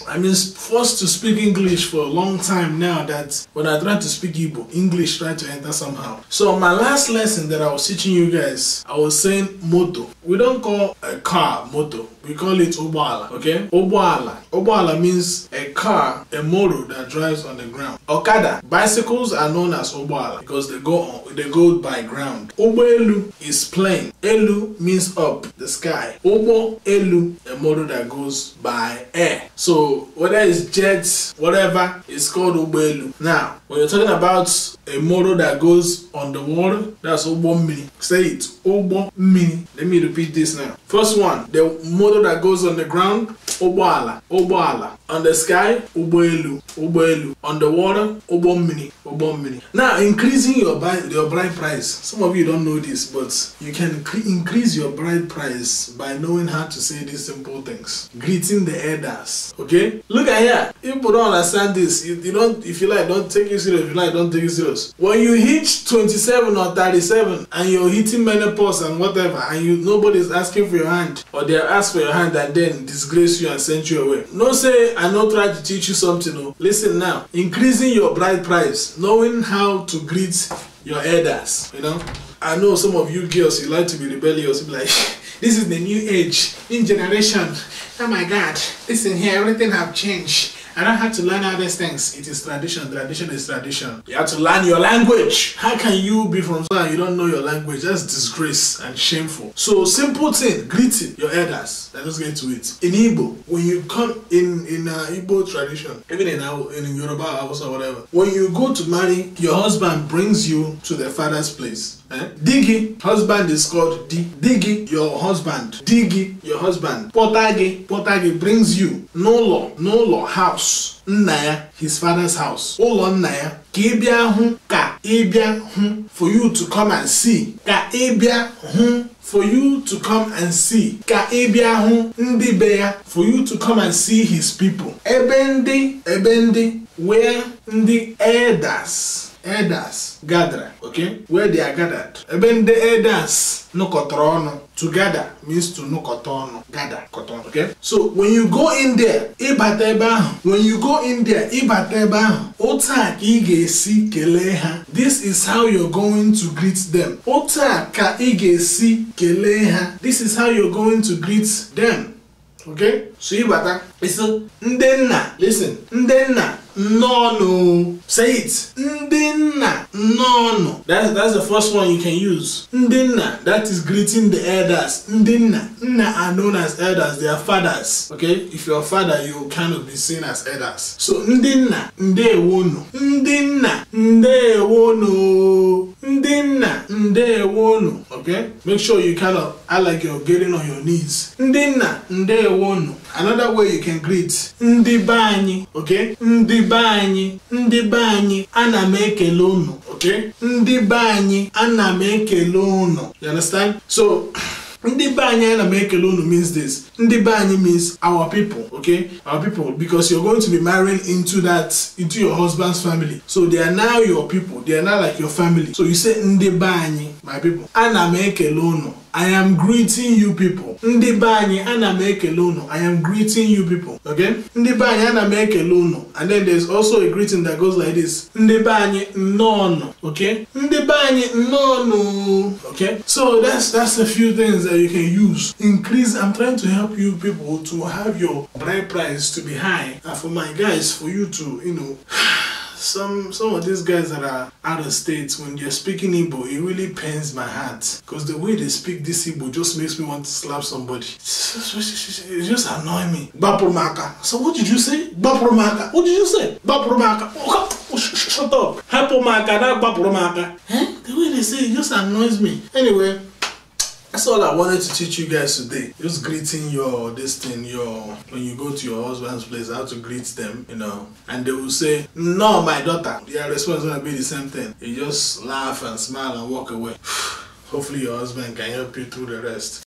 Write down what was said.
I'm forced to speak English for a long time now that when I try to speak Igbo, English try to enter somehow. So my last lesson that I was teaching you guys, I was saying moto. We don't call a car moto. We call it Oboala, okay? Oboala. Oboala means a car, a motor that drives on the ground. Okada, bicycles are known as Oboala because they go by ground. Oboelu is plane. Elu means up, the sky. Obo Elu, a motor that goes by air. So whether it's jets, whatever, it's called Oboelu. Now, when you're talking about a motor that goes on the water, that's Obo Mini. Say it, Obo Mini. Let me repeat this now. First one, the motor that goes on the ground, Oboala, Oboala. On the sky, Oboelu, Oboelu. On the water, Obo Mini, Obo Mini. Now, increasing your bride price. Some of you don't know this, but you can increase your bride price by knowing how to say these simple things. Greeting the elders. Okay? Look at here. If people don't understand this, you don't. If you like, don't take it serious. If you like, don't take it serious. When you hit 27 or 37 and you're hitting menopause and whatever, and nobody's asking for your hand, or they ask for your hand and then disgrace you and send you away. No say I not try to teach you something. No. Listen now. Increasing your bride price, knowing how to greet your elders. You know. I know some of you girls, you like to be rebellious. You be like, this is the new age, new generation. Oh my God, listen here, everything have changed. I don't have to learn all these things. It is tradition. Tradition is tradition. You have to learn your language. How can you be from somewhere you don't know your language? That's disgrace and shameful. So simple thing, greeting your elders. Let's get to it. In Igbo, when you come in Igbo tradition, even in Yoruba house or whatever, when you go to marry, your husband brings you to the father's place. Digi, husband is called Digi, your husband. Digi, your husband. Potagi brings you. No house. Nnaya, his father's house. Olo Nnaya. Ka ibia hu, for you to come and see. Ka ibia hu, for you to come and see. Ka ibia hu, ndi beya, for you to come and see his people. Ebendi, where the elders gather, okay? Where they are gathered. Even the elders nukotrono. To gather means to nukotrono. Gather, koton, okay? So when you go in there, ota ige si keleha. This is how you're going to greet them. Ota ka ige si keleha. This is how you're going to greet them. Okay? So ibata, listen, ndenna, listen, ndenna. No. Say it. Ndinna. No. That's the first one you can use. Ndinna. That is greeting the elders. Ndinna. Nna are known as elders. They are fathers. Okay? If you're a father, you kind of be seen as elders. So ndinna. Ndewono. Ndinna. Ndewono. Ndinna. Ndewono. Okay? Make sure you kind of act like you're getting on your knees. Ndinna. Ndewono. Another way you can greet. Ndibani. Okay? Ndibani, ana m ekele unu, okay? Ndibani, ana m ekele unu. You understand? So, Ndibani, ana m ekele unu means this. Ndibani means our people, okay? Our people, because you're going to be marrying into your husband's family. So they are now your people. They are now like your family. So you say Ndibani, my people. Ana m ekele unu. I am greeting you people. Ndibani ana m ekele unu. I am greeting you people. Okay? Ndibani ana m ekele unu. And then there's also a greeting that goes like this. Ndibani nono. Okay? Ndibani nono. Okay? So that's a few things that you can use. Increase. I'm trying to help you people to have your bride price to be high. And for my guys, for you to, you know, some of these guys that are out of state, when they're speaking Igbo, it really pains my heart. Because the way they speak this Igbo just makes me want to slap somebody. It just annoys me. Bapromaka. So what did you say? Bapromaka. What did you say? Bapromaka. Oh, shut up. Hapomaka, not Bapromaka. The way they say it just annoys me. Anyway, that's all I wanted to teach you guys today. Just greeting when you go to your husband's place, how to greet them, you know. And they will say, no, my daughter. Their response is going to be the same thing. You just laugh and smile and walk away. Hopefully your husband can help you through the rest.